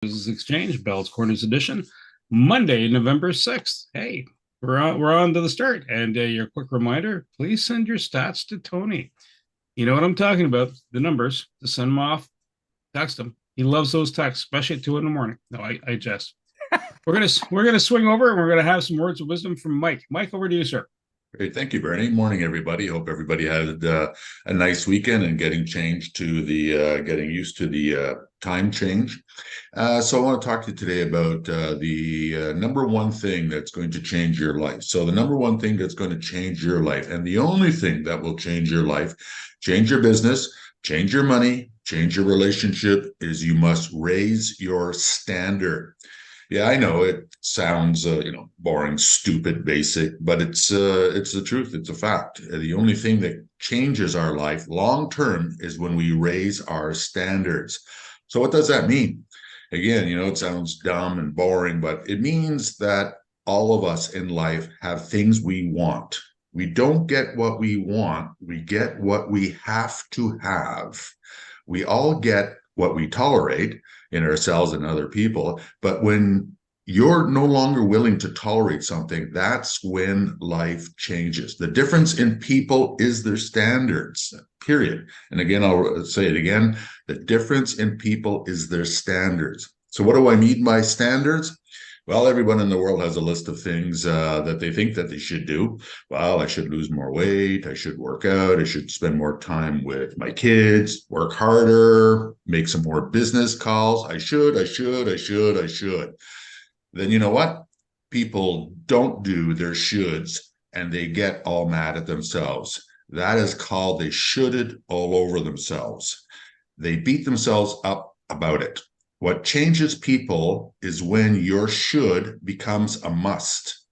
Business Exchange, Bell's Corners edition, Monday, November 6th. Hey, we're on to the start. And your quick reminder, please send your stats to Tony. You know what I'm talking about, the numbers, to send them off, text him. He loves those texts, especially at 2 in the morning. No, I jest. We're gonna swing over and we're gonna have some words of wisdom from Mike. Mike, over to you, sir. Great. Thank you, Bernie. Morning, everybody. Hope everybody had a nice weekend and getting used to the time change. So I want to talk to you today about the number one thing that's going to change your life. So the number one thing that's going to change your life, and the only thing that will change your life, change your business, change your money, change your relationship, is you must raise your standard. Yeah, I know it sounds, boring, stupid, basic, but it's the truth. It's a fact. The only thing that changes our life long term is when we raise our standards. So what does that mean? Again, it sounds dumb and boring, but it means that all of us in life have things we want. We don't get what we want. We get what we have to have. We all get what we tolerate in ourselves and other people. But when you're no longer willing to tolerate something, that's when life changes. The difference in people is their standards, period. And again, I'll say it again. The difference in people is their standards. So what do I mean by standards? Well, everyone in the world has a list of things that they think that they should do. Well, I should lose more weight. I should work out. I should spend more time with my kids, work harder, make some more business calls. I should. Then you know what? People don't do their shoulds and they get all mad at themselves. That is called they shoulded all over themselves. They beat themselves up about it. What changes people is when your should becomes a must.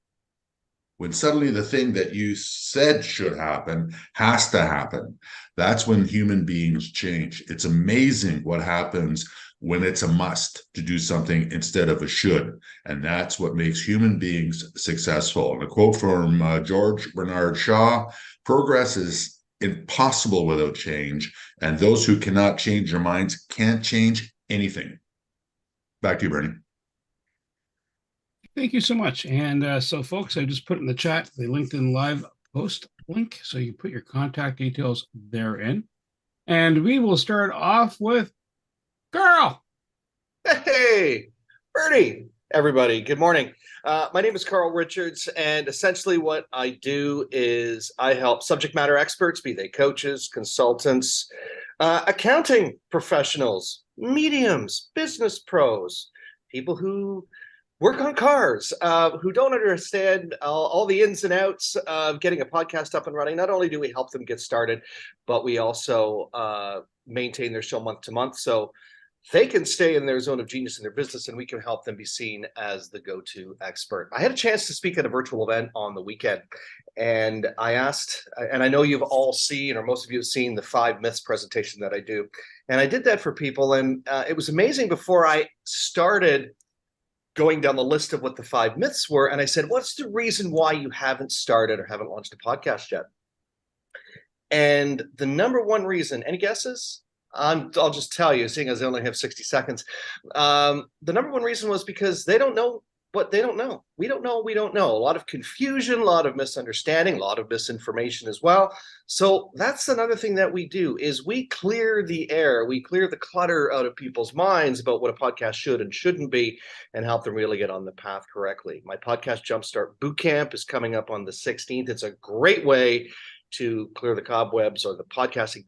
When suddenly the thing that you said should happen has to happen. That's when human beings change. It's amazing what happens when it's a must to do something instead of a should. And that's what makes human beings successful. And a quote from George Bernard Shaw: progress is impossible without change, and those who cannot change their minds can't change anything. Back to you, Bernie. Thank you so much. And so, folks, I just put in the chat the LinkedIn Live post link, so you put your contact details therein. And we will start off with Carl. Hey, Bernie, everybody. Good morning. My name is Carl Richards, and essentially what I do is I help subject matter experts, be they coaches, consultants, accounting professionals, mediums, business pros, people who work on cars, who don't understand all the ins and outs of getting a podcast up and running. Not only do we help them get started, but we also maintain their show month to month. So they can stay in their zone of genius in their business, and we can help them be seen as the go-to expert. I had a chance to speak at a virtual event on the weekend, and I asked, and I know you've all seen, or most of you have seen, the 5 myths presentation that I do. And I did that for people, and it was amazing. Before I started going down the list of what the 5 myths were, and I said, what's the reason why you haven't started or haven't launched a podcast yet? And the number one reason, any guesses? I'll just tell you, seeing as I only have 60 seconds. The number one reason was because they don't know what they don't know. We don't know. A lot of confusion, a lot of misunderstanding, a lot of misinformation as well. So that's another thing that we do is we clear the air. We clear the clutter out of people's minds about what a podcast should and shouldn't be, and help them really get on the path correctly. My podcast Jumpstart Bootcamp is coming up on the 16th. It's a great way to clear the cobwebs, or the podcasting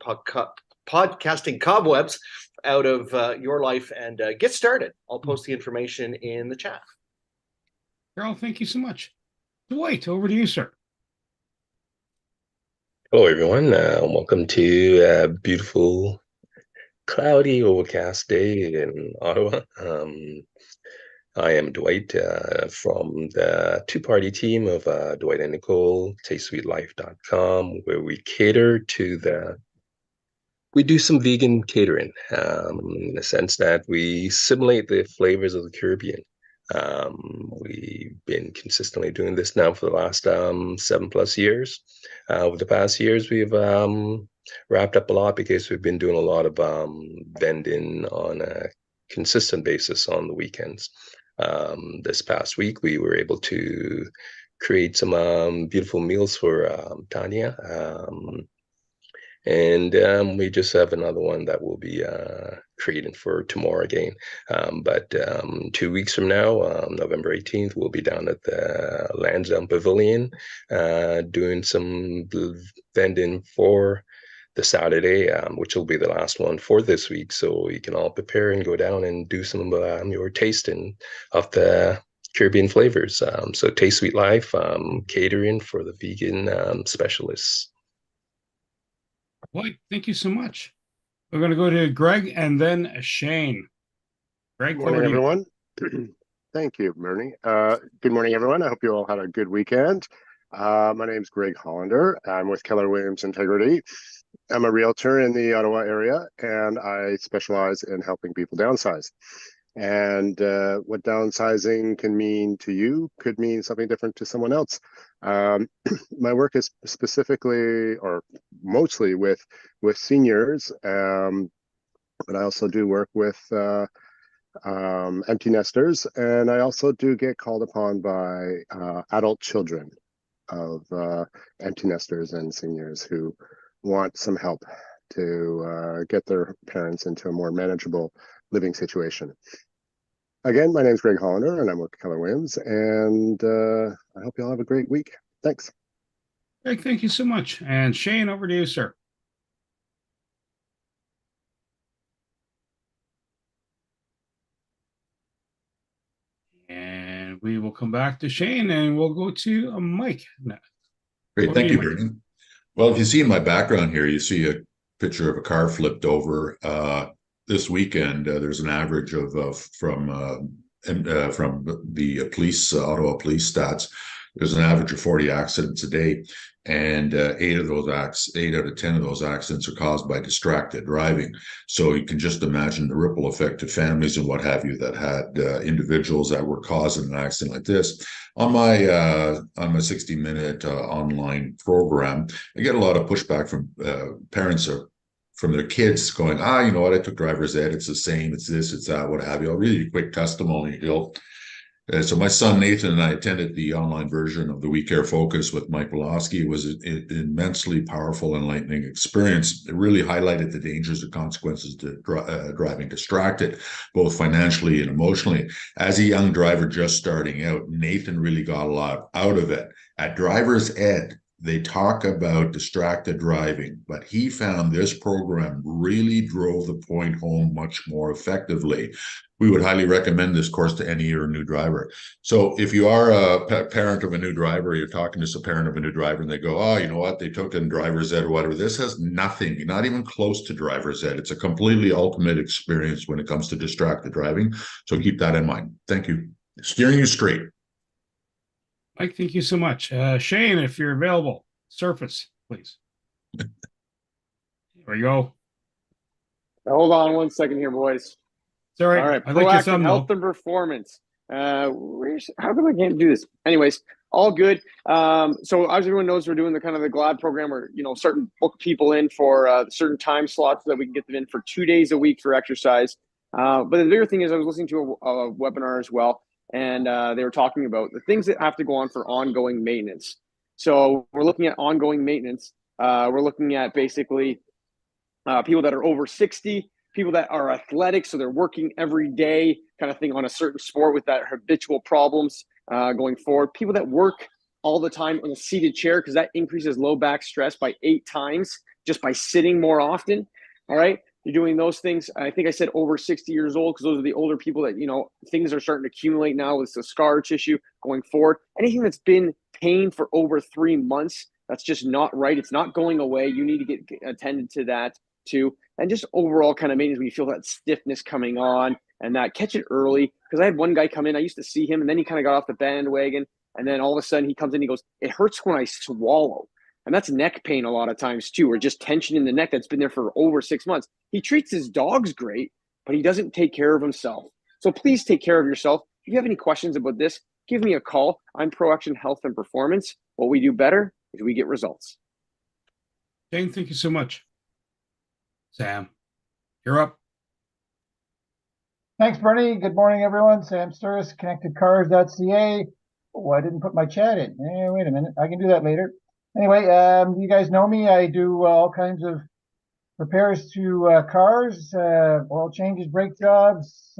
cobwebs out of your life and get started. I'll post the information in the chat. Carl, thank you so much. Dwight, over to you, sir. Hello, everyone. Welcome to a beautiful, cloudy, overcast day in Ottawa. I am Dwight from the two-party team of Dwight and Nicole, TasteSweetLife.com, where we do some vegan catering, in the sense that we simulate the flavors of the Caribbean. We've been consistently doing this now for the last 7+ years. Over the past years, we've wrapped up a lot because we've been doing a lot of vending on consistent basis on the weekends. This past week, we were able to create some beautiful meals for Tanya. And we just have another one that we'll be creating for tomorrow again. But 2 weeks from now, November 18th, we'll be down at the Lansdowne Pavilion doing some vending for the Saturday, which will be the last one for this week. So you can all prepare and go down and do some of your tasting of the Caribbean flavors. So Taste Sweet Life, catering for the vegan specialists. Well, thank you so much. We're going to go to Greg and then Shane. Greg, Good morning, everyone. Thank you, Bernie. Good morning, everyone. I hope you all had a good weekend. My name is Greg Hollander. I'm with Keller Williams Integrity. I'm a realtor in the Ottawa area, and I specialize in helping people downsize. And what downsizing can mean to you could mean something different to someone else. My work is specifically or mostly with seniors, but I also do work with empty nesters, and I also do get called upon by adult children of empty nesters and seniors who want some help to get their parents into a more manageable living situation. Again, my name is Greg Hollander, and I'm with Keller Williams, and I hope you all have a great week. Thanks. Greg, thank you so much. And Shane, over to you, sir. And we will come back to Shane, and we'll go to Mike. Great, thank you, Bernie. Well, if you see in my background here, you see a picture of a car flipped over. This weekend, there's an average of from the police, Ottawa police stats. There's an average of 40 accidents a day, and 8 out of 10 of those accidents are caused by distracted driving. So you can just imagine the ripple effect to families and what have you that had individuals that were causing an accident like this. On my 60-minute online program, I get a lot of pushback from parents from their kids going, you know what, I took driver's ed, it's the same, it's this, it's that, what have you. I'll read you a quick testimonial. So my son Nathan and I attended the online version of the We Care Focus with Mike Woloski. It was an immensely powerful, enlightening experience. It really highlighted the dangers and consequences to driving distracted, both financially and emotionally. As a young driver just starting out, Nathan really got a lot out of it. At driver's ed, they talk about distracted driving, but he found this program really drove the point home much more effectively. We would highly recommend this course to any new driver. So if you are a parent of a new driver, you're talking to a parent of a new driver and they go, you know what, they took in driver's ed or whatever. This has nothing, not even close to driver's ed. It's a completely ultimate experience when it comes to distracted driving. So keep that in mind. Thank you. Steering you straight. Mike, thank you so much. Shane, if you're available, surface, please. There we go. Hold on 1 second here, boys. It's all right. All right. I like your Proactive thumbnail. health and performance. How come I can't do this? Anyways, all good. So as everyone knows, we're doing the kind of the GLAD program where, starting to book people in for certain time slots so that we can get them in for 2 days a week for exercise. But the bigger thing is I was listening to a webinar as well. And they were talking about the things that have to go on for ongoing maintenance. So we're looking at ongoing maintenance. We're looking at basically people that are over 60, people that are athletic, so they're working every day kind of thing on a certain sport with that habitual problems going forward. People that work all the time in a seated chair because that increases low back stress by 8 times just by sitting more often. All right. You're doing those things. I think I said over 60 years old because those are the older people that, things are starting to accumulate now with the scar tissue going forward. Anything that's been pain for over 3 months, that's just not right. It's not going away. You need to get attended to that too. And just overall kind of maintenance when you feel that stiffness coming on and that catch it early. Because I had one guy come in, I used to see him and then he kind of got off the bandwagon. And then all of a sudden he comes in, he goes, it hurts when I swallow. And that's neck pain a lot of times too, or just tension in the neck that's been there for over 6 months. He treats his dogs great, but he doesn't take care of himself. So please take care of yourself. If you have any questions about this, give me a call. I'm ProAction Health and Performance. What we do better is we get results. Jane, thank you so much. Sam, you're up. Thanks, Bernie. Good morning, everyone. Sam Sturris, connectedcars.ca. Oh, I didn't put my chat in. Wait a minute. I can do that later. Anyway, you guys know me. I do all kinds of repairs to cars, oil changes, brake jobs,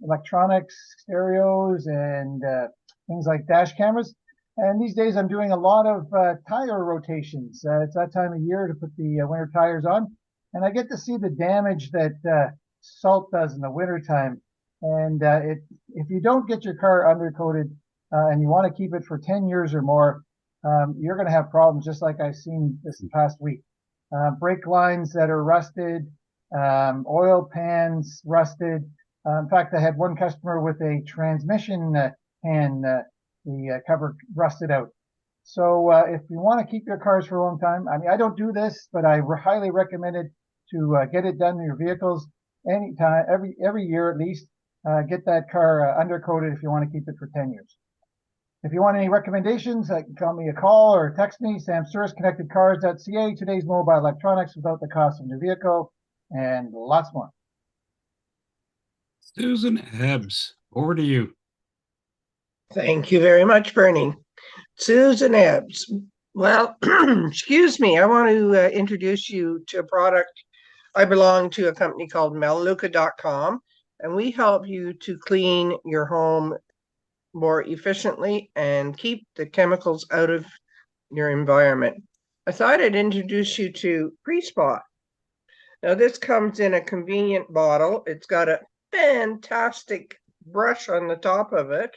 electronics, stereos, and things like dash cameras. And these days I'm doing a lot of tire rotations. It's that time of year to put the winter tires on. And I get to see the damage that salt does in the wintertime. And if you don't get your car undercoated and you want to keep it for 10 years or more, you're going to have problems just like I've seen this past week. Brake lines that are rusted, oil pans rusted. In fact, I had one customer with a transmission pan, the cover rusted out. So if you want to keep your cars for a long time, I mean, I don't do this, but I highly recommend it to get it done in your vehicles anytime, every year at least. Get that car undercoated if you want to keep it for 10 years. If you want any recommendations, call me a call or text me, Sam Sturris, connectedcars.ca. Today's mobile electronics without the cost of your vehicle, and lots more. Susan Ebbs, over to you. Thank you very much, Bernie. Susan Ebbs. Well, excuse me. I want to introduce you to a product. I belong to a company called melaleuca.com, and we help you to clean your home more efficiently and keep the chemicals out of your environment. I thought I'd introduce you to Pre-Spot. Now, this comes in a convenient bottle. It's got a fantastic brush on the top of it,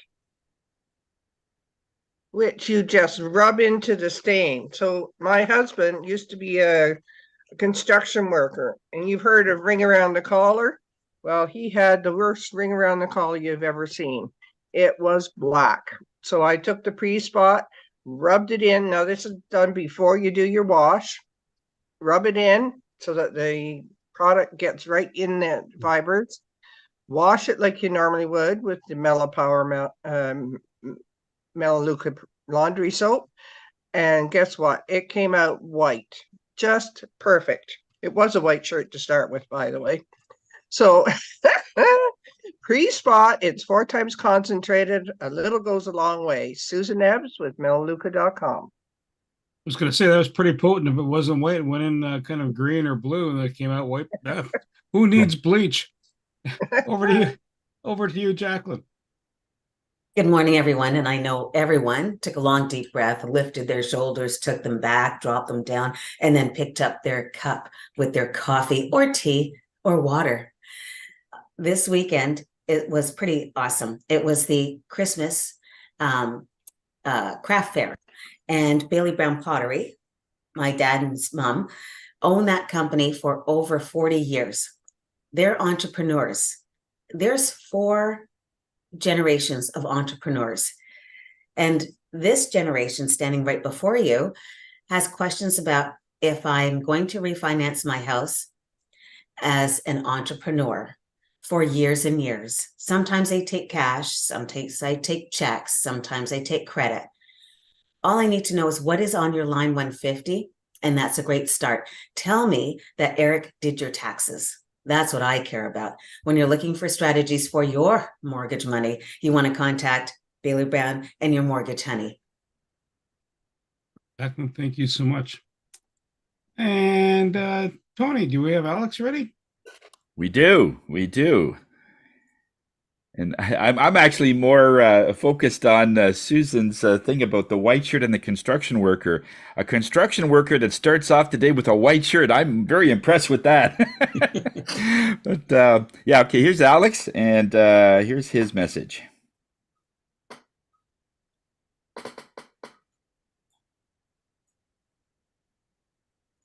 which you just rub into the stain. So my husband used to be a construction worker, and you've heard of ring around the collar. Well, he had the worst ring around the collar you've ever seen. It was black. So I took the Pre-Spot, rubbed it in. Now this is done before you do your wash. Rub it in so that the product gets right in the fibers. Wash it like you normally would with the Melaleuca laundry soap. And guess what? It came out white. Just perfect. It was a white shirt to start with, by the way. So Pre-Spot, it's 4 times concentrated. A little goes a long way. Susan Ebbs with melaleuca.com. I was going to say that was pretty potent. If it wasn't white, it went in kind of green or blue, and it came out white. Who needs bleach? Over to you, Jacqueline. Good morning, everyone. And I know everyone took a long, deep breath, lifted their shoulders, took them back, dropped them down, and then picked up their cup with their coffee or tea or water. This weekend, it was pretty awesome. It was the Christmas craft fair, and Bailey Brown Pottery, my dad and his mom, own that company for over 40 years. They're entrepreneurs. There's 4 generations of entrepreneurs. And this generation standing right before you has questions about if I'm going to refinance my house as an entrepreneur for years and years. Sometimes I take cash, sometimes I take checks, sometimes I take credit. All I need to know is what is on your line 150, and that's a great start. Tell me that Eric did your taxes. That's what I care about. When you're looking for strategies for your mortgage money, you want to contact Bailey Brown and your mortgage honey. Jacqueline, thank you so much. And Tony, do we have Alex ready? We do. And I'm actually more focused on Susan's thing about the white shirt and the construction worker. A construction worker that starts off the day with a white shirt. I'm very impressed with that. But yeah, okay, here's Alex, and here's his message.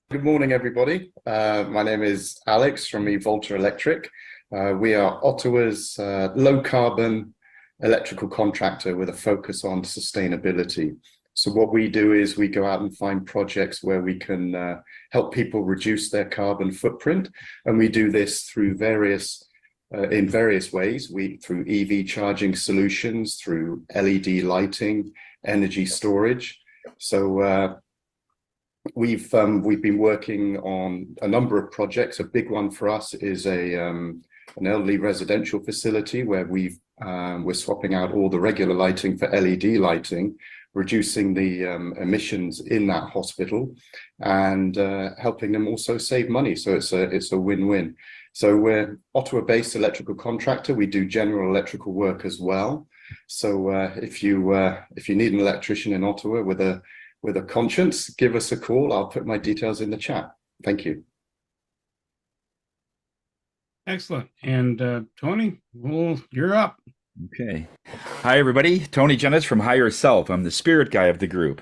Good morning, everybody. My name is Alex from eVolta Electric. We are Ottawa's low-carbon electrical contractor with a focus on sustainability. So what we do is we go out and find projects where we can help people reduce their carbon footprint, and we do this through in various ways. Through EV charging solutions, through LED lighting, energy storage. So we've been working on a number of projects. A big one for us is a an elderly residential facility where we're swapping out all the regular lighting for LED lighting, reducing the emissions in that hospital, and helping them also save money. So it's a win-win. So we're Ottawa-based electrical contractor. We do general electrical work as well. So if you need an electrician in Ottawa with a conscience, give us a call. I'll put my details in the chat. Thank you. Excellent. And Tony, well, you're up. Okay. Hi, everybody. Tony Jennis from Higher Self. I'm the spirit guy of the group.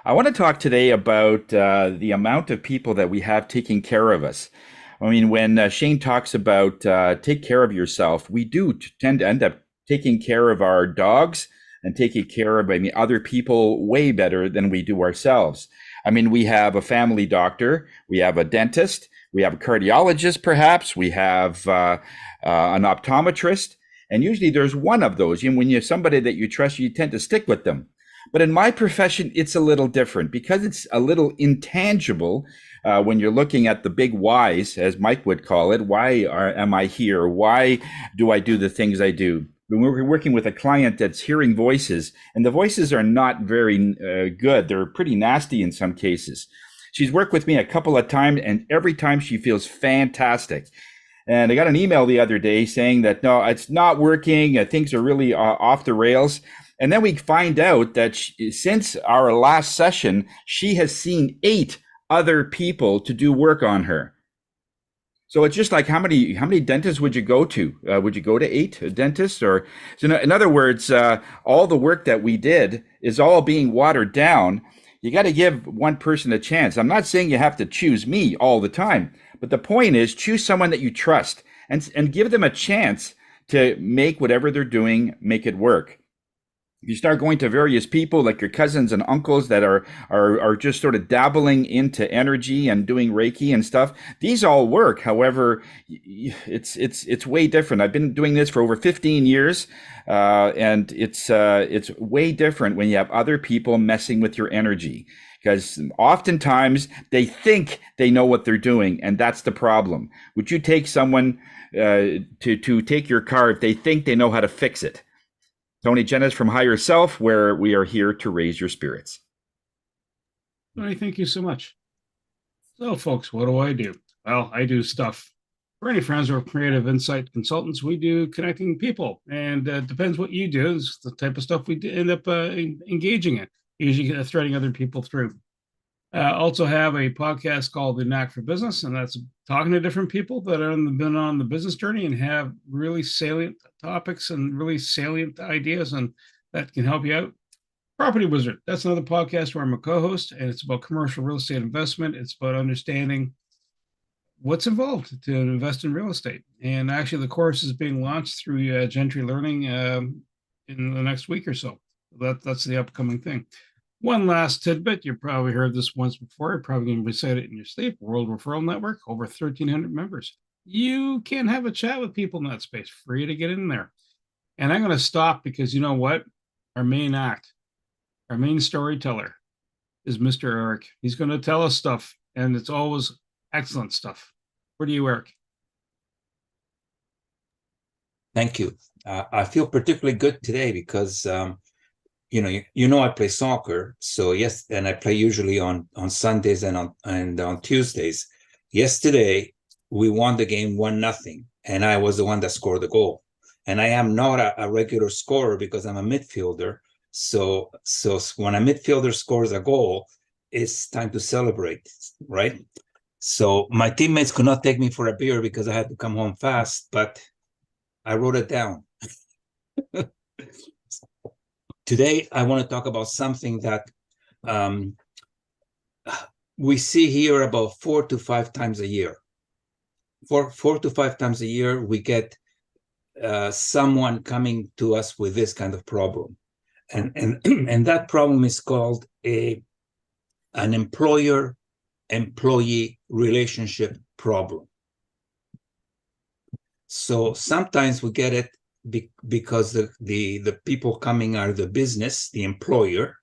I want to talk today about the amount of people that we have taking care of us. I mean, when Shane talks about take care of yourself, we do tend to end up taking care of our dogs and taking care of other people way better than we do ourselves. I mean, we have a family doctor, we have a dentist, we have a cardiologist, perhaps, we have an optometrist, and usually there's one of those. And when you have somebody that you trust, you tend to stick with them. But in my profession, it's a little different because it's a little intangible. When you're looking at the big whys, as Mike would call it, why am I here? Why do I do the things I do? When we're working with a client that's hearing voices, and the voices are not very good. They're pretty nasty in some cases. She's worked with me a couple of times, and every time she feels fantastic. And I got an email the other day saying that, no, it's not working. Things are really off the rails. And then we find out that since our last session, she has seen 8 other people to do work on her. So it's just like how many dentists would you go to? Would you go to 8 dentists? Or so in other words, all the work that we did is all being watered down. You got to give one person a chance. I'm not saying you have to choose me all the time, but the point is choose someone that you trust and give them a chance to make whatever they're doing, make it work. You start going to various people like your cousins and uncles that are just sort of dabbling into energy and doing Reiki and stuff. These all work. However, it's way different. I've been doing this for over 15 years, and it's way different when you have other people messing with your energy, because oftentimes they think they know what they're doing, and that's the problem. Would you take someone to take your car if they think they know how to fix it? Tony Jennis from Higher Self, where we are here to raise your spirits. Tony, thank you so much. So, folks, what do? Well, I do stuff. For any friends or creative insight consultants, we do connecting people. And it depends what you do. It's the type of stuff we end up engaging in, usually threading other people through. Also have a podcast called The Knack for Business, and that's talking to different people that have been on the business journey and have really salient topics and really salient ideas, and that can help you out. Property Wizard, that's another podcast where I'm a co-host, and it's about commercial real estate investment. It's about understanding what's involved to invest in real estate. And actually, the course is being launched through Gentry Learning in the next week or so. That's the upcoming thing. One last tidbit, you probably heard this once before, you're probably going to recite it in your sleep. World Referral Network, over 1,300 members. You can have a chat with people in that space, free to get in there. And I'm going to stop because you know what? Our main storyteller is Mr. Eric. He's going to tell us stuff, and it's always excellent stuff. Where do you, Eric? Thank you. I feel particularly good today because I play soccer. So yes, and I play usually on Sundays and on Tuesdays. Yesterday we won the game 1-0, and I was the one that scored the goal. And I am not a regular scorer because I'm a midfielder. So when a midfielder scores a goal, it's time to celebrate, right? So my teammates could not take me for a beer because I had to come home fast, but I wrote it down. Today, I want to talk about something that we see here about 4 to 5 times a year. 4 to 5 times a year, we get someone coming to us with this kind of problem. And that problem is called an employer-employee relationship problem. So sometimes we get it because the people coming are the business, the employer,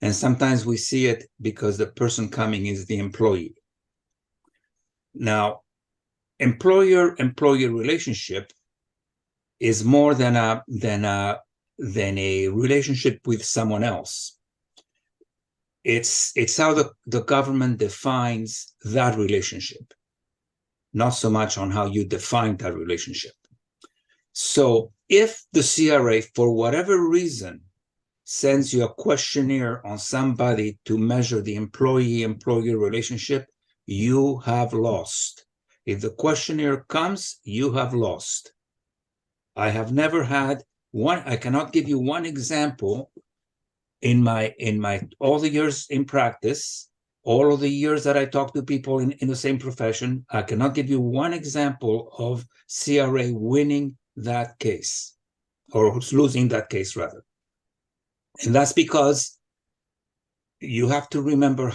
and sometimes we see it because the person coming is the employee. Now, employer-employee relationship is more than a relationship with someone else. It's how the government defines that relationship, not so much on how you define that relationship. So if the CRA, for whatever reason, sends you a questionnaire on somebody to measure the employee-employer relationship, you have lost. If the questionnaire comes, you have lost. I have never had one. I cannot give you one example in my all the years in practice, all of the years that I talk to people in the same profession. I cannot give you one example of CRA winning that case, or losing that case rather. And that's because you have to remember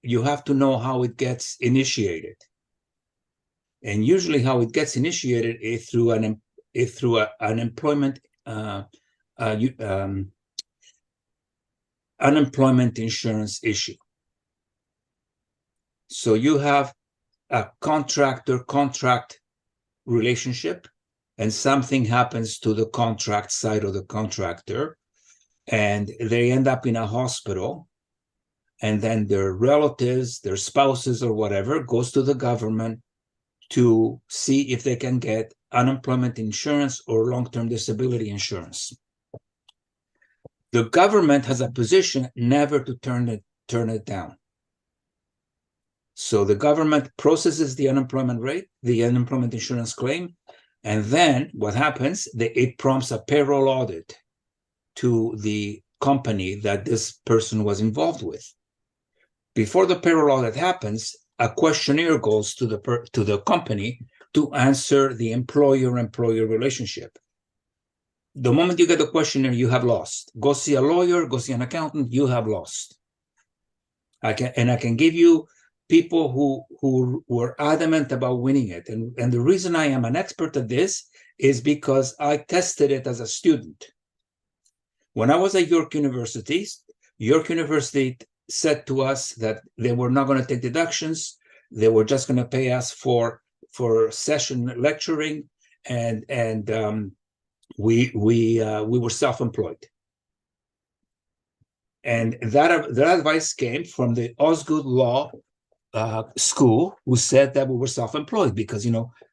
you have to know how it gets initiated. And usually how it gets initiated is through an unemployment insurance issue. So you have a contractor-contract relationship, and something happens to the contract side of the contractor, and they end up in a hospital, and then their relatives, their spouses or whatever, goes to the government to see if they can get unemployment insurance or long-term disability insurance. The government has a position never to turn it down. So the government processes the unemployment rate, the unemployment insurance claim, and then what happens, it prompts a payroll audit to the company that this person was involved with. Before the payroll audit happens, a questionnaire goes to the company to answer the employer-employer relationship. The moment you get the questionnaire, you have lost. Go see a lawyer, go see an accountant, you have lost. I can give you people who were adamant about winning it. And the reason I am an expert at this is because I tested it as a student. When I was at York University said to us that they were not going to take deductions. They were just going to pay us for session lecturing, and we were self-employed. And that advice came from the Osgood Law School, who said that we were self-employed because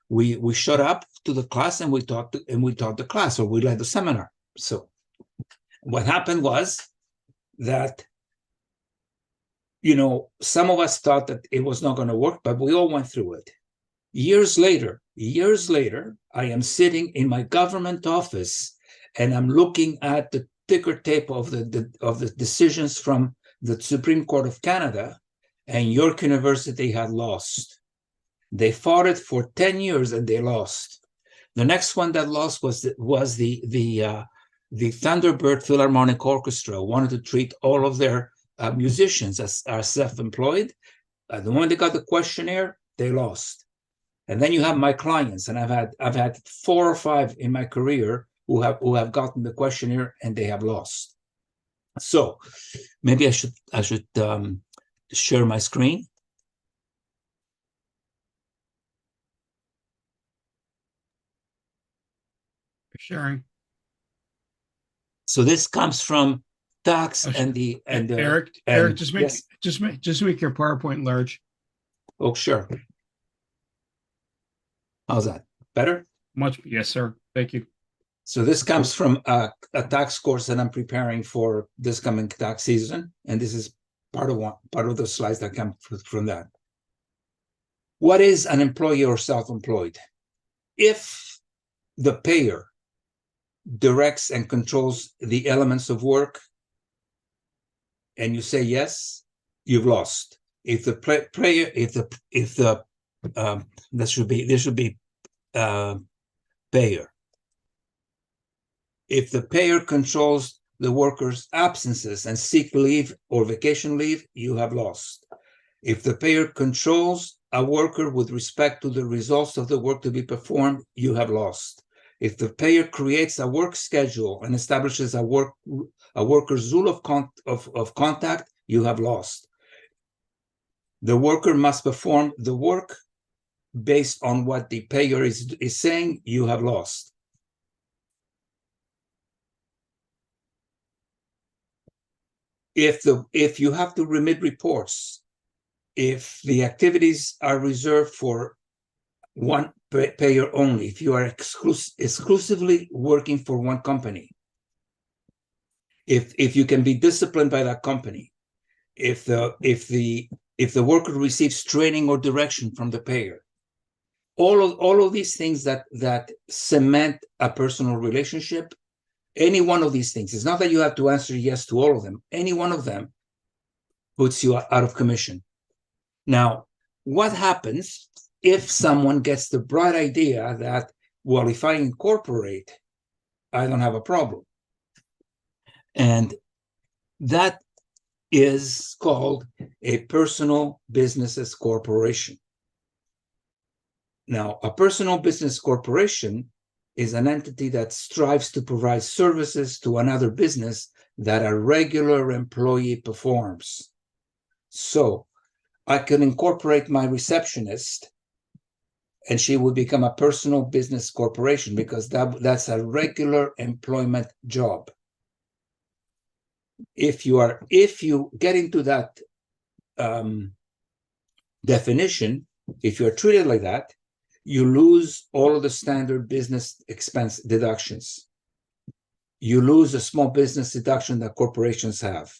we showed up to the class and we taught the class, or we led the seminar. So what happened was that some of us thought that it was not going to work, but we all went through it. Years later, I am sitting in my government office and I'm looking at the ticker tape of the decisions from the Supreme Court of Canada, and York University had lost. They fought it for 10 years and they lost. The next one that lost was the Thunderbird Philharmonic Orchestra wanted to treat all of their musicians as are self-employed. The moment they got the questionnaire, they lost. And then you have my clients, and I've had 4 or 5 in my career who have gotten the questionnaire and they have lost. So maybe I should share my screen. Sharing. So this comes from tax and Eric, just make your PowerPoint large. Oh, sure. How's that? Better? Much, yes, sir. Thank you. So this comes from a tax course that I'm preparing for this coming tax season, and this is part of the slides that come from that. What is an employee or self-employed? If the payer directs and controls the elements of work, and you say yes, you've lost. If the payer, this should be payer. If the payer controls the worker's absences and sick leave or vacation leave, you have lost. If the payer controls a worker with respect to the results of the work to be performed, you have lost. If the payer creates a work schedule and establishes a worker's rule of contact, you have lost. The worker must perform the work based on what the payer is saying, you have lost. If you have to remit reports, if the activities are reserved for one payer only, if you are exclusively working for one company, if you can be disciplined by that company, if the worker receives training or direction from the payer, all of these things that cement a personal relationship, any one of these things, it's not that you have to answer yes to all of them. Any one of them puts you out of commission. Now, what happens if someone gets the bright idea that, well, if I incorporate, I don't have a problem? And that is called a personal businesses corporation. Now, a personal business corporation is an entity that strives to provide services to another business that a regular employee performs. So I can incorporate my receptionist and she would become a personal business corporation because that's a regular employment job. If you get into that definition, if you're treated like that, you lose all of the standard business expense deductions. You lose the small business deduction that corporations have,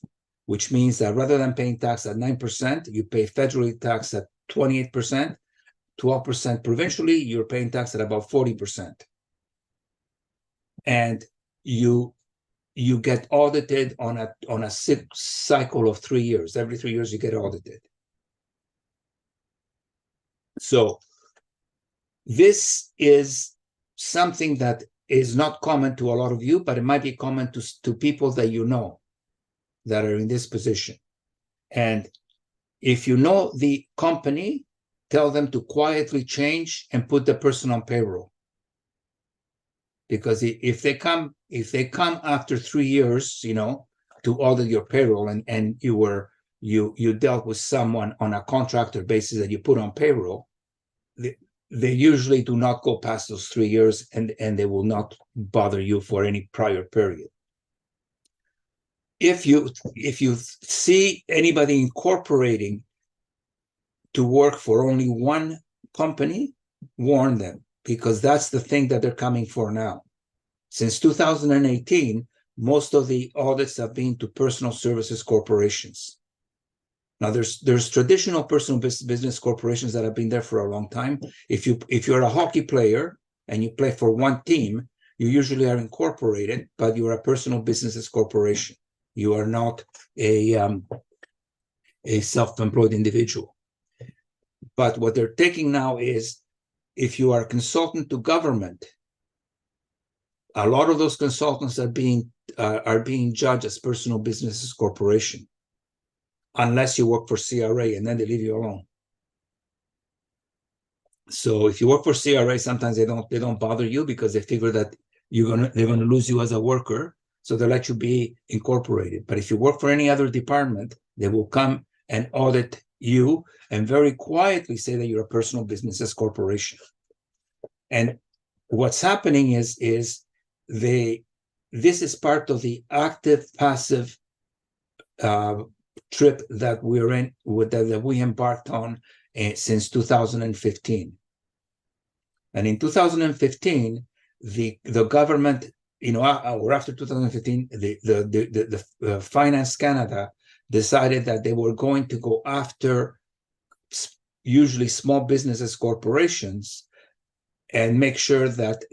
which means that rather than paying tax at 9%, you pay federally tax at 28%, 12% provincially, you're paying tax at about 40%. And you get audited on a cycle of 3 years. Every 3 years you get audited. So this is something that is not common to a lot of you, but it might be common to people that you know that are in this position. And if you know the company, tell them to quietly change and put the person on payroll. Because if they come after 3 years, to audit your payroll and you dealt with someone on a contractor basis that you put on payroll, they usually do not go past those 3 years and they will not bother you for any prior period. If you see anybody incorporating to work for only one company, warn them, because that's the thing that they're coming for now. Since 2018, most of the audits have been to personal services corporations. Now, there's traditional personal business corporations that have been there for a long time. If you're a hockey player and you play for one team, you usually are incorporated, but you're a personal businesses corporation. You are not a self-employed individual. But what they're taking now is, if you are a consultant to government, a lot of those consultants are being judged as personal businesses corporation, unless you work for CRA, and then they leave you alone. So if you work for CRA, sometimes they don't bother you because they figure that they're gonna lose you as a worker, so they let you be incorporated. But if you work for any other department, they will come and audit you and very quietly say that you're a personal businesses corporation. And what's happening is this is part of the active passive trip that we're in, that we embarked on since 2015. And in 2015, the government, or after 2015, the Finance Canada decided that they were going to go after usually small businesses corporations and make sure that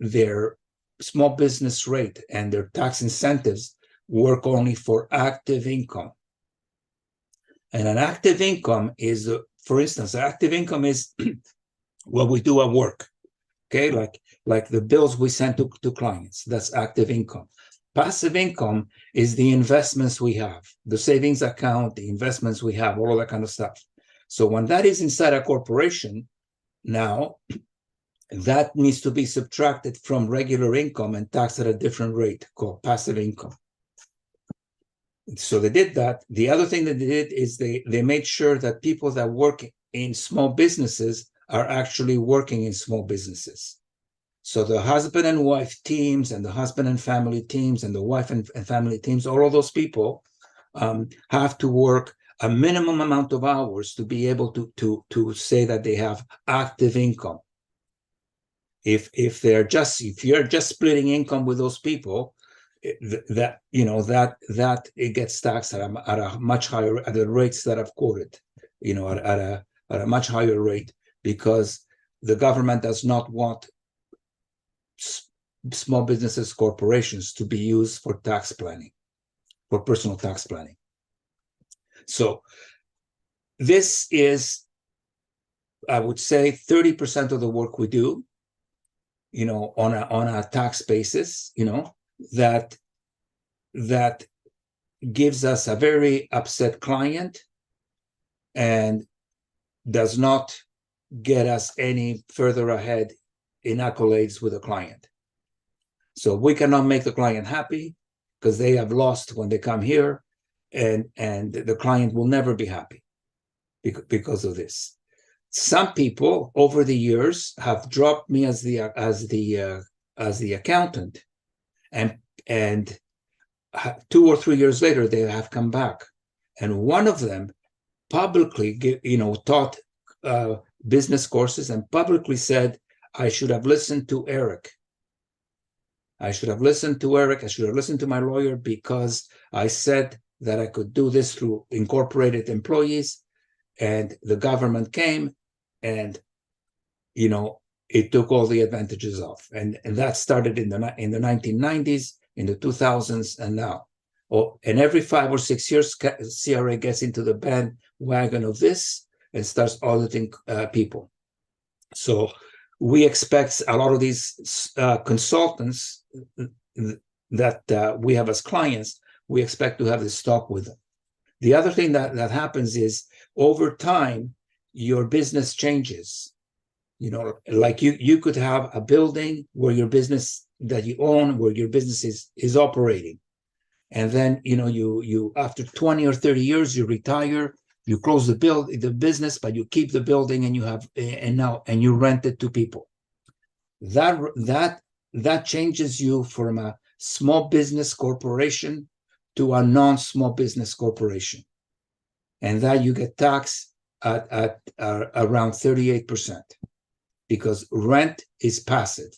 their small business rate and their tax incentives work only for active income. And an active income is, for instance, active income is what we do at work, okay? Like the bills we send to clients, that's active income. Passive income is the investments we have, the savings account, the investments we have, all of that kind of stuff. So when that is inside a corporation, now that needs to be subtracted from regular income and taxed at a different rate called passive income. So they did that. The other thing that they did is they made sure that people that work in small businesses are actually working in small businesses. So the husband and wife teams and the husband and family teams and the wife and family teams, all of those people have to work a minimum amount of hours to be able to say that they have active income. If you're just splitting income with those people, that it gets taxed at a much higher, at the rates that I've quoted, at a much higher rate, because the government does not want small businesses, corporations to be used for tax planning, for personal tax planning. So this is, I would say, 30% of the work we do, on a tax basis, that gives us a very upset client and does not get us any further ahead in accolades with the client. So we cannot make the client happy because they have lost when they come here, and the client will never be happy because of this. Some people over the years have dropped me as the accountant, and 2 or 3 years later they have come back, and one of them publicly taught business courses and publicly said, I should have listened to Eric. I should have listened to Eric. I should have listened to my lawyer, because I said that I could do this through incorporated employees, and the government came and it took all the advantages off, and that started in the 1990s, in the 2000s, and now. And every 5 or 6 years, CRA gets into the bandwagon of this and starts auditing people. So we expect a lot of these consultants that we have as clients, we expect to have this stock with them. The other thing that happens is, over time, your business changes. Like you could have a building where your business that you own, where your business is operating. And then, you after 20 or 30 years, you retire, you close the business, but you keep the building, and you rent it to people. That changes you from a small business corporation to a non-small business corporation. And that you get taxed at around 38%, because rent is passive.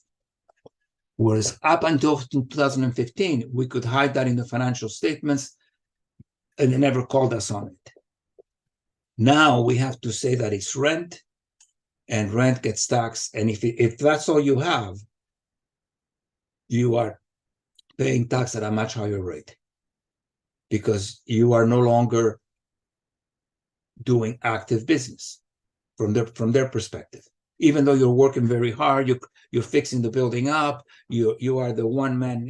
Whereas up until 2015, we could hide that in the financial statements, and they never called us on it. Now we have to say that it's rent, and rent gets taxed. And if that's all you have, you are paying tax at a much higher rate, because you are no longer doing active business from their perspective. Even though you're working very hard, you're fixing the building up, you are the one-man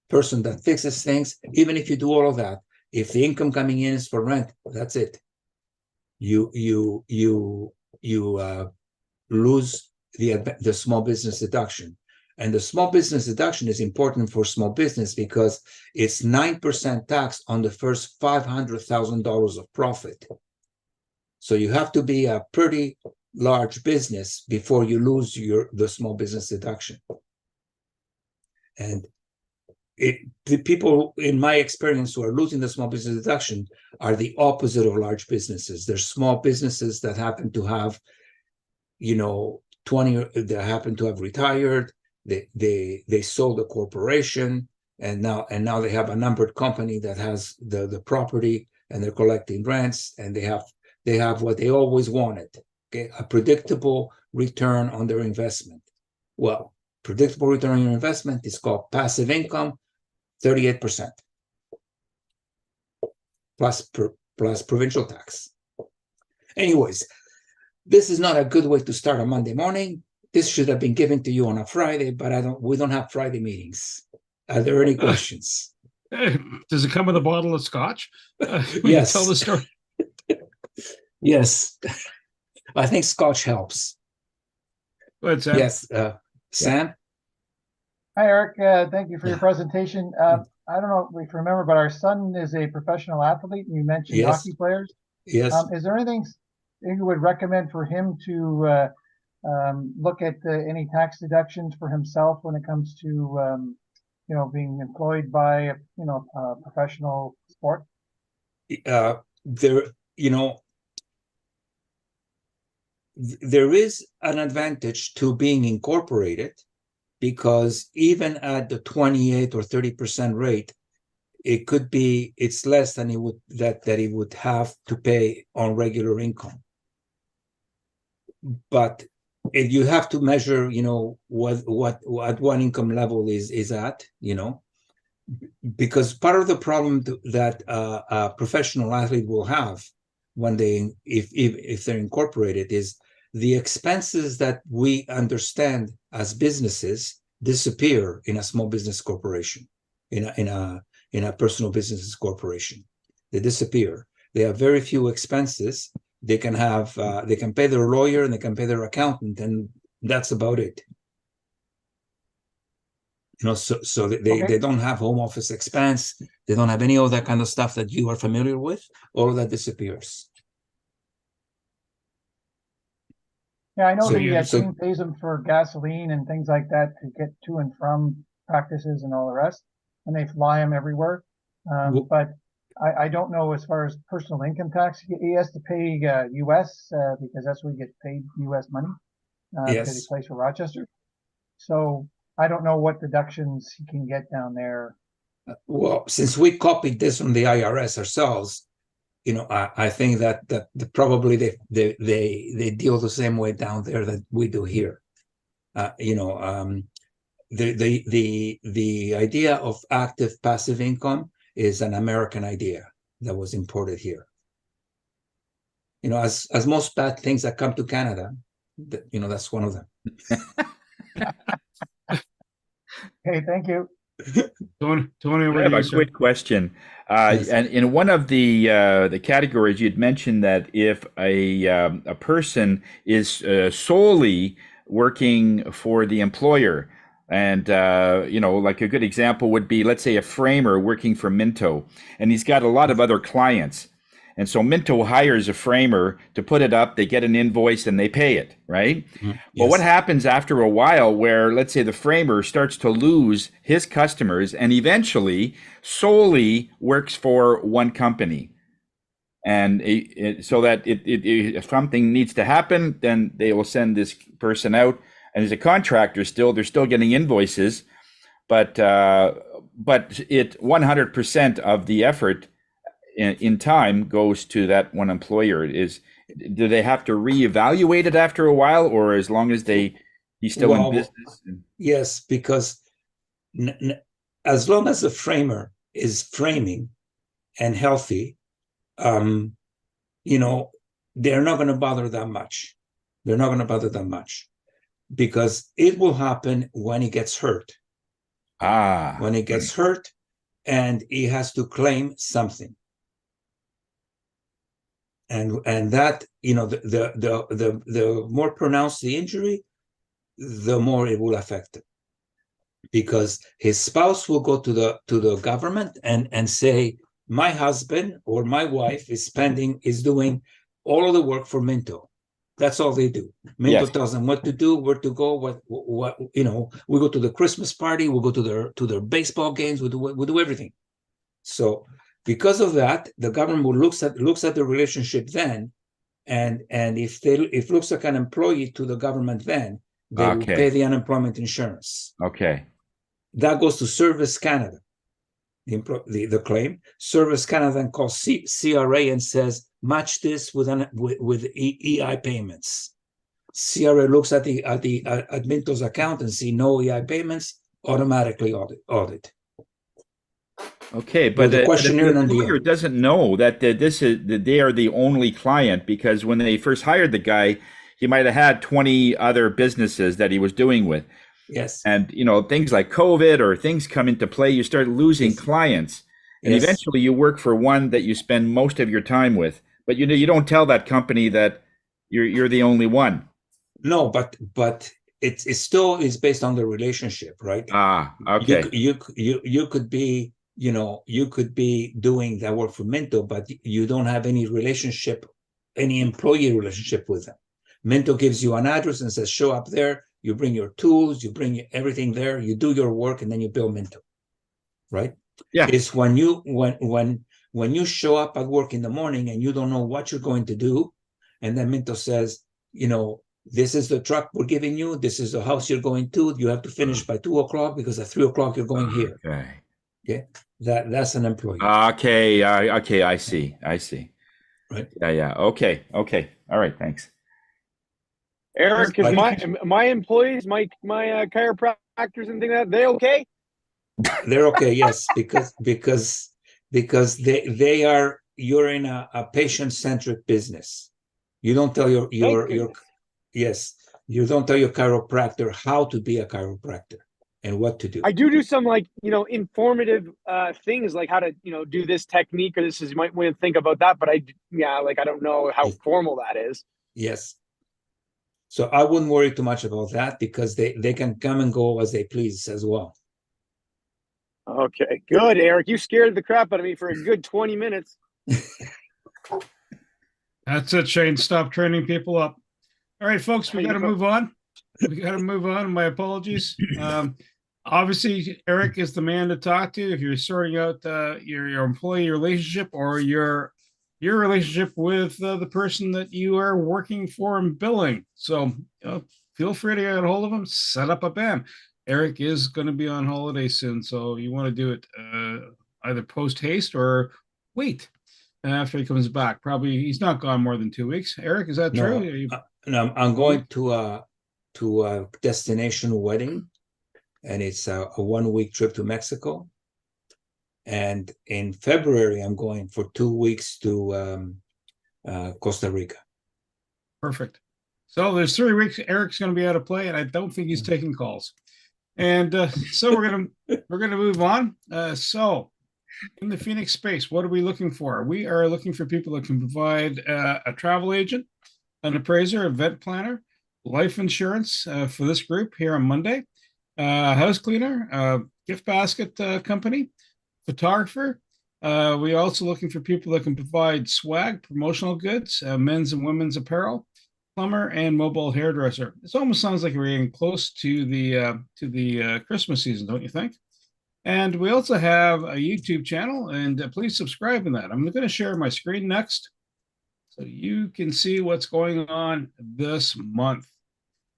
person that fixes things. Even if you do all of that, if the income coming in is for rent, that's it. You lose the small business deduction. And the small business deduction is important for small business because it's 9% tax on the first $500,000 of profit. So you have to be a pretty large business before you lose the small business deduction. And the people, in my experience, who are losing the small business deduction are the opposite of large businesses. They're small businesses that happen to have, 20, that happen to have retired. They sold a corporation, and now they have a numbered company that has the property, and they're collecting rents, and they have what they always wanted. Okay, a predictable return on their investment. Well, predictable return on your investment is called passive income, 38%, plus provincial tax. Anyways, this is not a good way to start a Monday morning. This should have been given to you on a Friday, but we don't have Friday meetings. Are there any questions? Does it come with a bottle of scotch? Yes. Tell the story. Yes. I think scotch helps. Go ahead, Sam. Yes. Sam? Hi, Eric. Thank you for your presentation. I don't know if you remember, but our son is a professional athlete, and you mentioned Yes. hockey players. Yes. Is there anything you would recommend for him to look at any tax deductions for himself when it comes to being employed by a professional sport? There, there is an advantage to being incorporated, because even at the 28 or 30% rate, it's less than he would have to pay on regular income. But if you have to measure, what at what income level is at, because part of the problem that a professional athlete will have when if they're incorporated is the expenses that we understand as businesses disappear in a small business corporation, in a personal business corporation. They disappear. They have very few expenses. They can have they can pay their lawyer and they can pay their accountant, and that's about it. So they don't have home office expense. They don't have any of that kind of stuff that you are familiar with. All of that disappears. Yeah, I know the team pays them for gasoline and things like that to get to and from practices and all the rest, and they fly them everywhere. But I don't know as far as personal income tax. He has to pay U.S. Because that's where he gets paid U.S. money because he plays for Rochester. So I don't know what deductions he can get down there. Well, since we copied this from the IRS ourselves, I think that probably they deal the same way down there that we do here. The idea of active passive income is an American idea that was imported here. As most bad things that come to Canada, that's one of them. Okay, thank you. Tony, over I have to you, a sir. quick question. And in one of the categories, you'd mentioned that if a person is solely working for the employer, and like a good example would be, let's say, a framer working for Minto, and he's got a lot of other clients. And so Minto hires a framer to put it up, they get an invoice and they pay it, right? Mm-hmm. But what happens after a while where, let's say, the framer starts to lose his customers and eventually solely works for one company? And so that if something needs to happen, then they will send this person out. And as a contractor they're still getting invoices, but it 100% of the effort in time goes to that one employer. Do they have to reevaluate it after a while, or as long as he's still in business? Yes, because as long as the framer is framing and healthy, they're not going to bother that much. They're not going to bother that much, because it will happen when he gets hurt. When he gets hurt and he has to claim something. And that, the more pronounced the injury, the more it will affect him, because his spouse will go to the government and say, my husband or my wife is doing all of the work for Minto. That's all they do. Minto tells them what to do, where to go, what we go to the Christmas party, we'll go to their baseball games, we do everything. So because of that, the government looks at the relationship then, and if it looks like an employee to the government, then they will pay the unemployment insurance. Okay. That goes to Service Canada. The claim. Service Canada then calls CRA and says, match this with EI payments. CRA looks at Minto's account and see no EI payments, automatically audit. Okay, but the questionnaire the employer doesn't know that they are the only client, because when they first hired the guy, he might have had 20 other businesses that he was doing with. Yes. And things like COVID or things come into play, you start losing clients, and eventually you work for one that you spend most of your time with. But you don't tell that company that you're the only one. No, but it still is based on the relationship, right? Okay. You could be you could be doing that work for Minto, but you don't have any relationship any employee relationship with them. Minto gives you an address and says, show up there, you bring your tools, you bring everything there, you do your work, and then you bill Minto, right? Yeah. It's when you show up at work in the morning and you don't know what you're going to do, and then Minto says, this is the truck we're giving you, this is the house you're going to, you have to finish by 2 o'clock because at 3 o'clock you're going here. Okay. That's an employee. Okay. Okay. I see. Right. Yeah. Okay. All right. Thanks. Eric, is my employees, my chiropractors and things like that, they okay? They're okay, yes, because they are, you're in a patient-centric business. You don't tell your yes, you don't tell your chiropractor how to be a chiropractor and what to do. I do some informative things like how to do this technique, or this is, you might want to think about that, but I don't know how formal that is. Yes. So I wouldn't worry too much about that because they can come and go as they please as well. Okay, good, Eric. You scared the crap out of me for a good 20 minutes. That's it, Shane. Stop training people up. All right, folks, we got to move on. My apologies. Obviously, Eric is the man to talk to if you're sorting out your employee relationship or your relationship with the person that you are working for and billing. So feel free to get a hold of him, set up a BAM. Eric is going to be on holiday soon, so you want to do it either post haste or wait after he comes back. Probably he's not gone more than 2 weeks. Eric, is that true? No, I'm going to a destination wedding, and it's a 1 week trip to Mexico. And in February, I'm going for 2 weeks to Costa Rica. Perfect. So there's 3 weeks Eric's going to be out of play, and I don't think he's taking calls. And so we're gonna move on. So in the Phoenix space, what are we looking for? We are looking for people that can provide a travel agent, an appraiser, event planner, life insurance for this group here on Monday, house cleaner, gift basket company, photographer. We're also looking for people that can provide swag, promotional goods, men's and women's apparel, plumber, and mobile hairdresser. This almost sounds like we're getting close to the Christmas season, don't you think? And we also have a YouTube channel, and please subscribe to that. I'm going to share my screen next so you can see what's going on this month.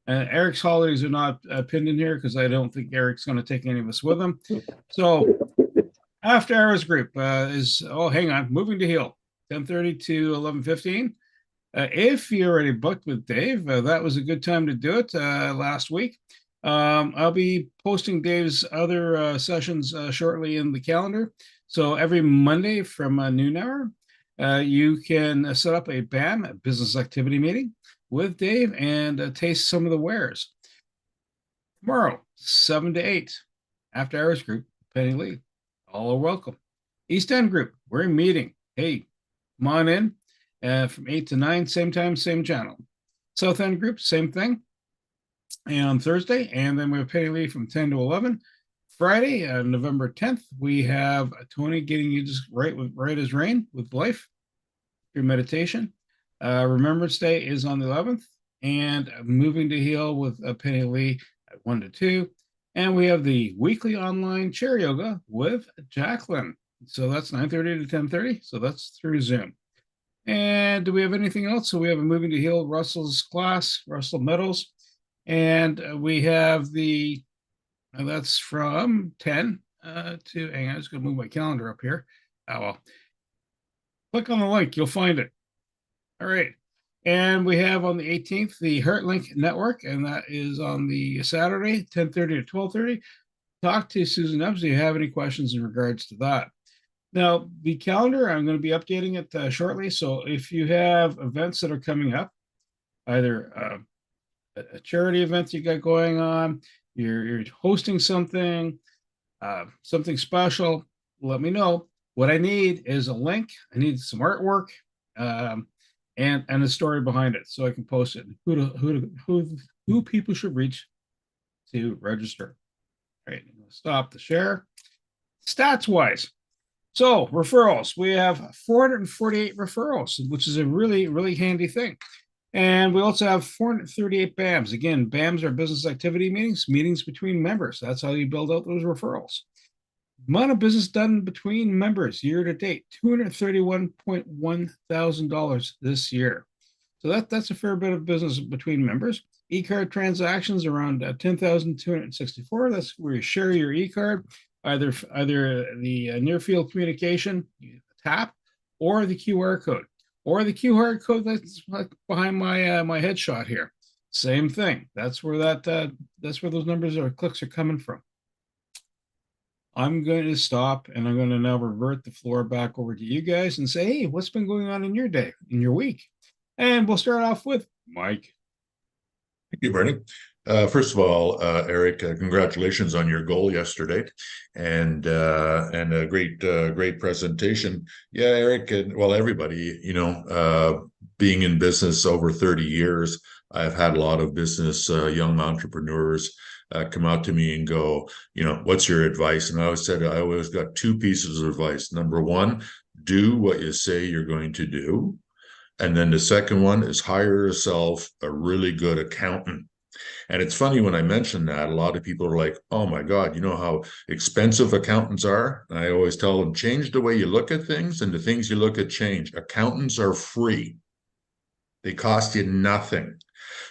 Eric's holidays are not pinned in here because I don't think Eric's going to take any of us with him. So After Hours group is, hang on, Moving to Heal, 10:30 to 11:15. If you're already booked with Dave, that was a good time to do it last week. I'll be posting Dave's other sessions shortly in the calendar. So every Monday from noon hour, you can set up a BAM, a business activity meeting with Dave, and taste some of the wares. Tomorrow, 7 to 8, After Hours group, Penny Lee. All are welcome. East End group, we're meeting. Hey, come on in. From 8 to 9, same time, same channel. South End group, same thing. And on Thursday, and then we have Penny Lee from 10 to 11. Friday, November 10th, we have Tony getting you just right as rain with life, your meditation. Remembrance Day is on the 11th, and Moving to Heal with Penny Lee at 1 to 2. And we have the weekly online chair yoga with Jacqueline. So that's 9:30 to 10:30. So that's through Zoom. And do we have anything else? So we have a Moving to Heal Russell's class, Russell Meadows. And we have that's from 10 to, hang on, I'm just going to move my calendar up here. Oh, well. Click on the link, you'll find it. All right. And we have on the 18th, the HeartLink Network, and that is on the Saturday, 10:30 to 12:30. Talk to Susan Ebbs if you have any questions in regards to that. Now, the calendar, I'm going to be updating it shortly. So if you have events that are coming up, either a charity event you got going on, you're hosting something, something special, let me know. What I need is a link. I need some artwork and a story behind it so I can post it. Who people should reach to register. All right, stop the share. Stats wise, So referrals, we have 448 referrals, which is a really, really handy thing. And we also have 438 BAMs. Again, BAMs are business activity meetings, meetings between members. That's how you build out those referrals. Amount of business done between members year to date, $231.1 thousand this year. So that's a fair bit of business between members. E-card transactions around 10,264. That's where you share your e-card, either the near field communication tap, or the QR code, or the QR code that's behind my headshot here. Same thing. That's where that's where those numbers or clicks are coming from. I'm going to stop and I'm going to now revert the floor back over to you guys and say, hey, what's been going on in your day, in your week? And we'll start off with Mike. Thank you, Bernie. First of all, Eric, congratulations on your goal yesterday, and a great presentation. Yeah, Eric, and well, everybody, being in business over 30 years, I've had a lot of business young entrepreneurs come out to me and go, what's your advice? And I always said I always got two pieces of advice. Number one, do what you say you're going to do. And then the second one is hire yourself a really good accountant. And it's funny when I mention that, a lot of people are like, oh my God, you know how expensive accountants are? And I always tell them, change the way you look at things, and the things you look at change. Accountants are free. They cost you nothing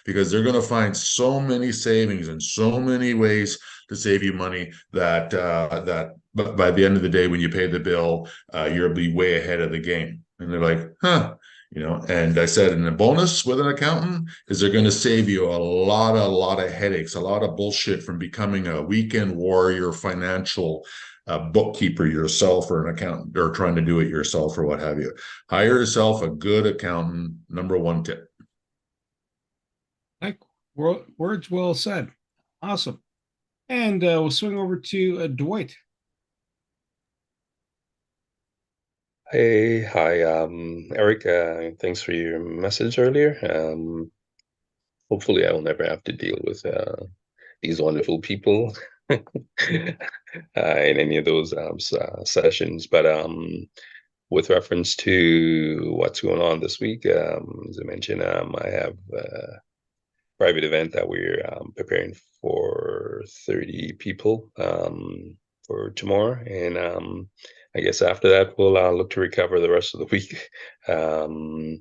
because they're going to find so many savings and so many ways to save you money that but by the end of the day, when you pay the bill, you'll be way ahead of the game. And they're like, huh. And I said, and the bonus with an accountant is they're going to save you a lot of headaches, a lot of bullshit from becoming a weekend warrior financial bookkeeper yourself, or an accountant, or trying to do it yourself, or what have you. Hire yourself a good accountant. Number one tip. Like words well said. Awesome. And we'll swing over to Dwight. Hey, hi, Eric. Thanks for your message earlier. Hopefully, I will never have to deal with these wonderful people in any of those sessions. But with reference to what's going on this week, as I mentioned, I have a private event that we're preparing for 30 people for tomorrow, and I guess after that we'll look to recover the rest of the week, and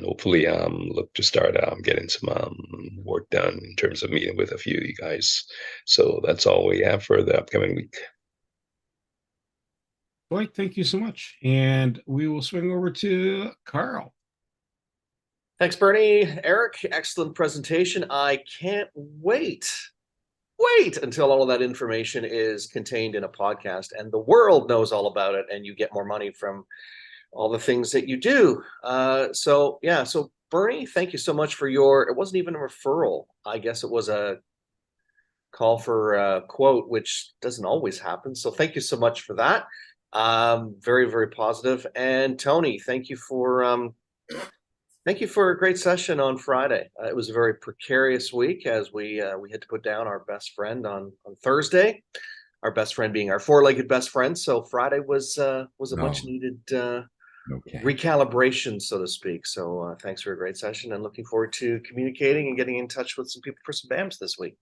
hopefully look to start getting some work done in terms of meeting with a few of you guys. So that's all we have for the upcoming week. Dwight, thank you so much. And we will swing over to Carl. Thanks, Bernie. Eric, excellent presentation. I can't wait until all of that information is contained in a podcast and the world knows all about it and you get more money from all the things that you do. So Bernie, thank you so much for it wasn't even a referral. I guess it was a call for a quote, which doesn't always happen. So thank you so much for that. Very, very positive. And Tony, thank you for a great session on Friday. It was a very precarious week as we had to put down our best friend on Thursday. Our best friend being our four-legged best friend. So Friday was a much needed recalibration, so to speak. So thanks for a great session, and looking forward to communicating and getting in touch with some people for some BAMs this week.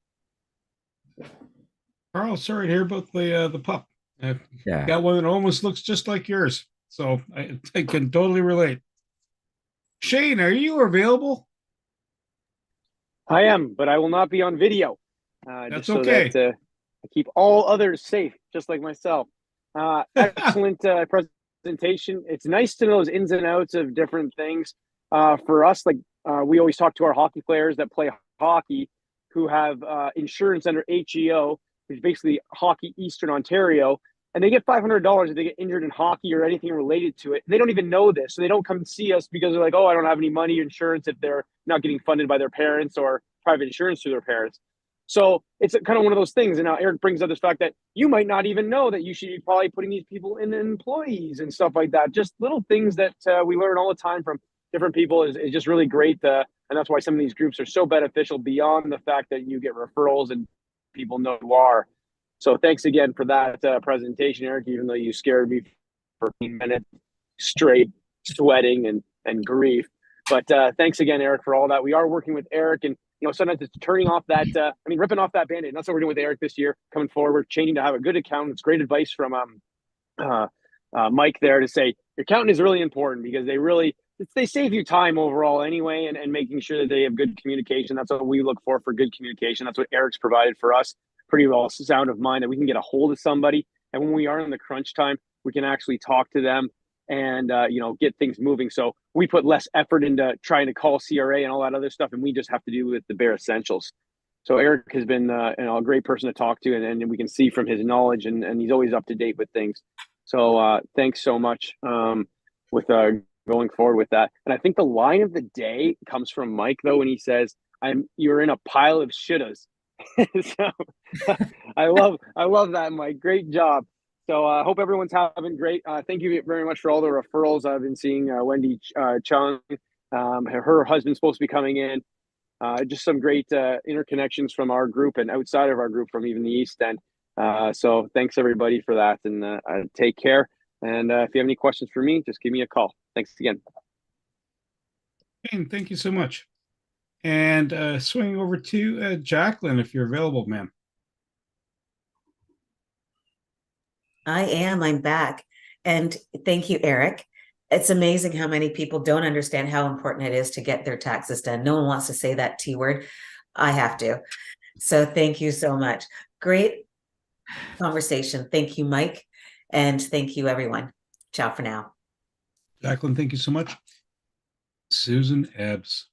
Carl, sorry to hear about the pup. I've Yeah. got one that almost looks just like yours, so I can totally relate. Shane, are you available? I am, but I will not be on video. That's just so okay. that I keep all others safe, just like myself. Excellent presentation. It's nice to know those ins and outs of different things. For us, we always talk to our hockey players that play hockey who have insurance under HEO, which is basically Hockey Eastern Ontario, and they get $500 if they get injured in hockey or anything related to it. They don't even know this, so they don't come see us because they're like, oh, I don't have any money or insurance if they're not getting funded by their parents or private insurance through their parents. So it's kind of one of those things. And now Eric brings up this fact that you might not even know that you should be probably putting these people in employees and stuff like that. Just little things that we learn all the time from different people is just really great. And that's why some of these groups are so beneficial beyond the fact that you get referrals and people know who you are. So thanks again for that presentation, Eric, even though you scared me for 15 minutes straight, sweating and grief. But thanks again, Eric, for all that. We are working with Eric, and sometimes it's turning off that, ripping off that Band-Aid. And that's what we're doing with Eric this year, coming forward, changing to have a good accountant. It's great advice from Mike there to say your accountant is really important because they save you time overall anyway, and making sure that they have good communication. That's what we look for good communication. That's what Eric's provided for us. Pretty well sound of mind that we can get a hold of somebody, and when we are in the crunch time, we can actually talk to them and get things moving. So we put less effort into trying to call CRA and all that other stuff, and we just have to do with the bare essentials. So Eric has been a great person to talk to, and we can see from his knowledge, and he's always up to date with things. So thanks so much with going forward with that. And I think the line of the day comes from Mike, though, when he says, "You're in a pile of shouldas." So I love that, Mike. Great job. So I hope everyone's having great. Thank you very much for all the referrals. I've been seeing Wendy Chung. Her husband's supposed to be coming in. Just some great interconnections from our group and outside of our group from even the East End. So thanks everybody for that, and take care. And if you have any questions for me, just give me a call. Thanks again. And thank you so much. And swinging over to Jacqueline, if you're available, ma'am. I am. I'm back. And thank you, Eric. It's amazing how many people don't understand how important it is to get their taxes done. No one wants to say that T word. I have to. So thank you so much. Great conversation. Thank you, Mike. And thank you, everyone. Ciao for now. Jacqueline, thank you so much. Susan Ebbs.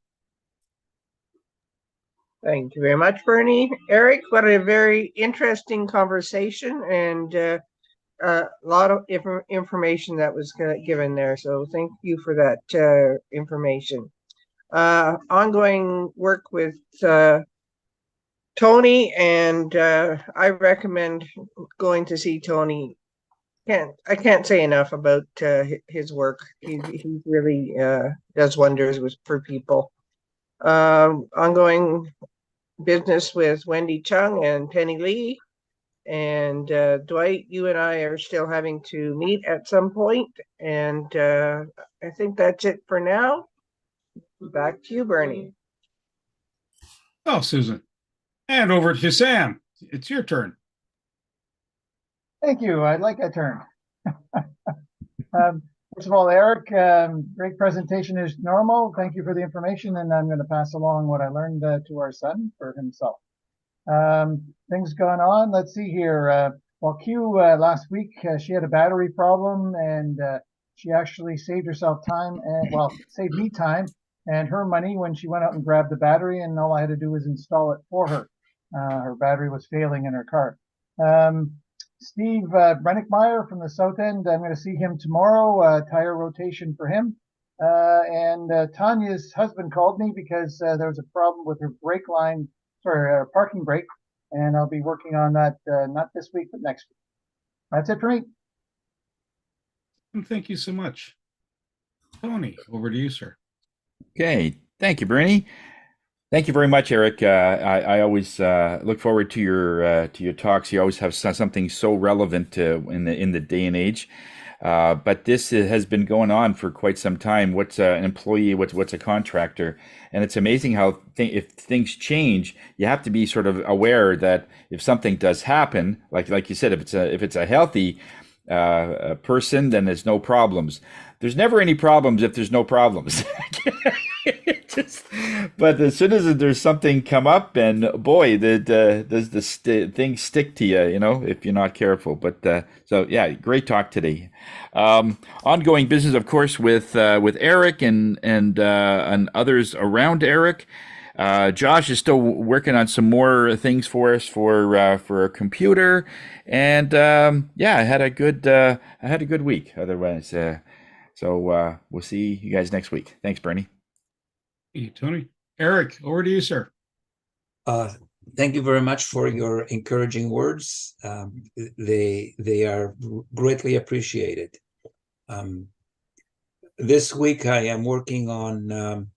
Thank you very much, Bernie. Eric, what a very interesting conversation, and a lot of information that was given there. So thank you for that information. Ongoing work with Tony, and I recommend going to see Tony. I can't say enough about his work. He really does wonders for people. Ongoing business with Wendy Chung and Penny Lee. And Dwight, you and I are still having to meet at some point. And I think that's it for now. Back to you, Bernie. Oh, Susan. And over to Sam. It's your turn. Thank you. I'd like a turn. First of all, Eric, great presentation as normal. Thank you for the information, and I'm going to pass along what I learned to our son for himself. Things going on. Let's see here. Well, Q last week, she had a battery problem, and she actually saved herself time and, well, saved me time and her money when she went out and grabbed the battery, and all I had to do was install it for her. Her battery was failing in her car. Steve Brennickmeyer from the South End, I'm going to see him tomorrow, tire rotation for him. And Tanya's husband called me because there was a problem with her brake line, sorry, parking brake, and I'll be working on that not this week, but next week. That's it for me. Thank you so much. Tony, over to you, sir. Okay. Thank you, Bernie. Thank you very much, Eric. I always look forward to your talks. You always have something so relevant in the day and age. But this has been going on for quite some time. What's an employee? What's a contractor? And it's amazing how if things change, you have to be sort of aware that if something does happen, like you said, if it's a healthy person, then there's no problems. There's never any problems if there's no problems. But as soon as there's something come up, and boy, things stick to you, if you're not careful. But so yeah, great talk today. Ongoing business, of course, with Eric and others around Eric. Josh is still working on some more things for us for a computer, and yeah, I had a good week. Otherwise, so we'll see you guys next week. Thanks, Bernie. Hey, Tony. Eric, over to you, sir. Thank you very much for your encouraging words. They are greatly appreciated. This week I am working on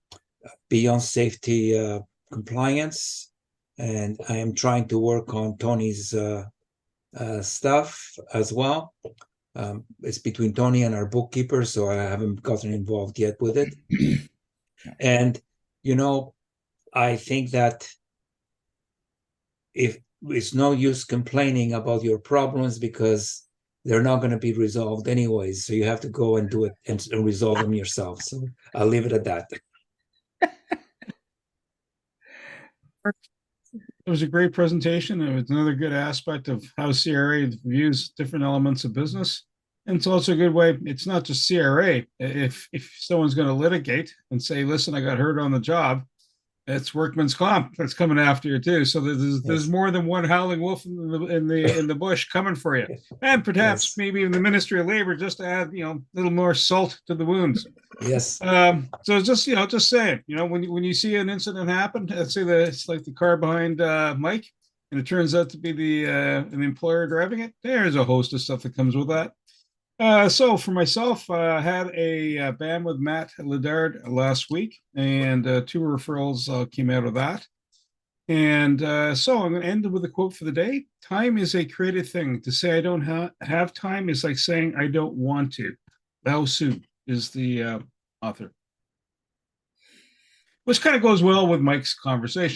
beyond safety compliance, and I am trying to work on Tony's stuff as well. It's between Tony and our bookkeeper, so I haven't gotten involved yet with it. And, you know, I think that if it's no use complaining about your problems because they're not going to be resolved anyways. So you have to go and do it and resolve them yourself. So I'll leave it at that. It was a great presentation. It was another good aspect of how CRA views different elements of business. And it's also a good way. It's not just CRA. If someone's going to litigate and say, listen, I got hurt on the job, it's workman's comp that's coming after you too. So there's more than one howling wolf in the bush coming for you, and perhaps maybe in the Ministry of Labor just to add a little more salt to the wounds. Yes. So it's just just saying, when you see an incident happen, let's say that it's like the car behind Mike, and it turns out to be the employer driving it. There's a host of stuff that comes with that. So for myself, I had a band with Matt Ledard last week, and 2 referrals came out of that. And so I'm going to end with a quote for the day. Time is a creative thing. To say I don't have time is like saying I don't want to. Lao Tzu is the author. Which kind of goes well with Mike's conversation.